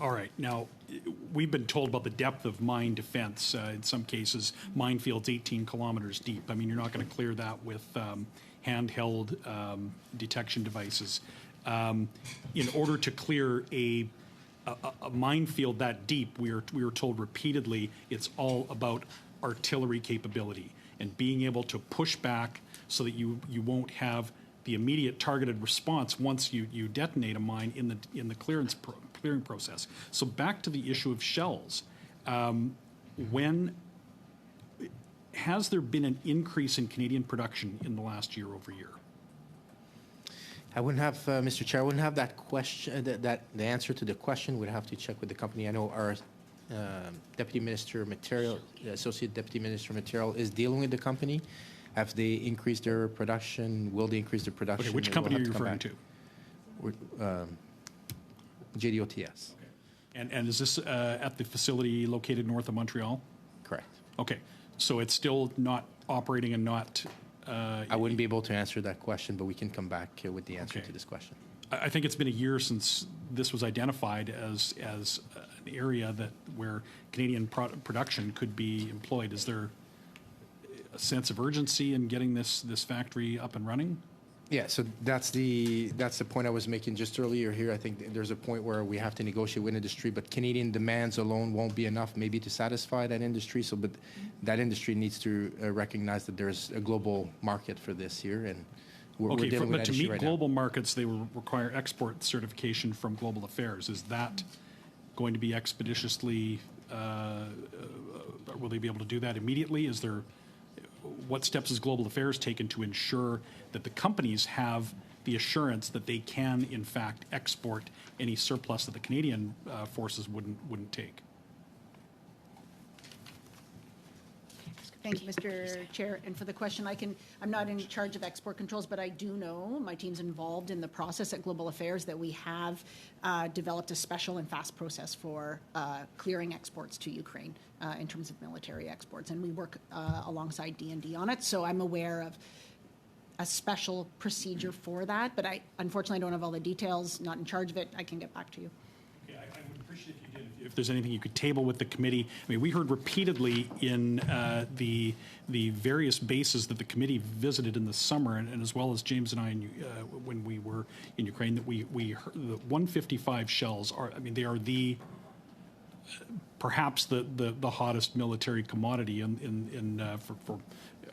All right. Now, we've been told about the depth of mine defense. In some cases, minefields 18 kilometers deep. I mean, you're not going to clear that with handheld detection devices. In order to clear a minefield that deep, we were told repeatedly it's all about artillery capability and being able to push back so that you won't have the immediate targeted response once you detonate a mine in the clearing process. So back to the issue of shells. When has there been an increase in Canadian production in the last year over year? I wouldn't have, Mr. Chair, I wouldn't have that question, the answer to the question. We'd have to check with the company. I know our Deputy Minister Material, Associate Deputy Minister Material is dealing with the company. Have they increased their production? Will they increase their production? Okay, which company are you referring to? JDOTS. Okay. And is this at the facility located north of Montreal? Correct. Okay, so it's still not operating and not... I wouldn't be able to answer that question, but we can come back with the answer to this question. I think it's been a year since this was identified as an area where Canadian production could be employed. Is there a sense of urgency in getting this factory up and running? Yeah, so that's the point I was making just earlier here. I think there's a point where we have to negotiate with industry, but Canadian demands alone won't be enough maybe to satisfy that industry. So, but that industry needs to recognize that there's a global market for this here, and we're dealing with that issue right now. But to meet global markets, they will require export certification from Global Affairs. Is that going to be expeditiously? Will they be able to do that immediately? Is there? What steps has Global Affairs taken to ensure that the companies have the assurance that they can, in fact, export any surplus that the Canadian forces wouldn't take? Thank you, Mr. Chair. And for the question, I'm not in charge of export controls, but I do know my team's involved in the process at Global Affairs that we have developed a special and fast process for clearing exports to Ukraine in terms of military exports. And we work alongside D&D on it. So I'm aware of a special procedure for that, but I unfortunately don't have all the details, not in charge of it. I can get back to you. Okay, I would appreciate if you did. If there's anything you could table with the committee. I mean, we heard repeatedly in the various bases that the committee visited in the summer, and as well as James and I when we were in Ukraine, that we heard the 155 shells are. I mean, they are perhaps the hottest military commodity for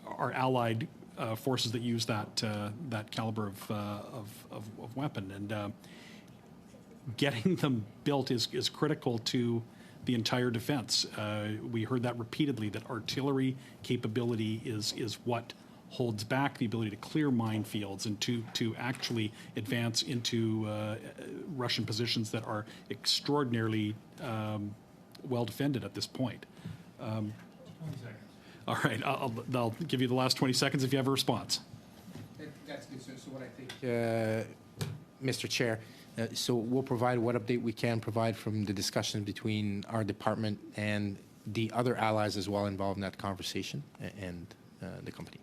our allied forces that use that caliber of weapon, and getting them built is critical to the entire defense. We heard that repeatedly, that artillery capability is what holds back the ability to clear minefields and to actually advance into Russian positions that are extraordinarily well defended at this point. 20 seconds. All right, I'll give you the last 20 seconds if you have a response. That's good. So what I think, Mr. Chair, so we'll provide what update we can provide from the discussion between our department and the other allies as well involved in that conversation and the company.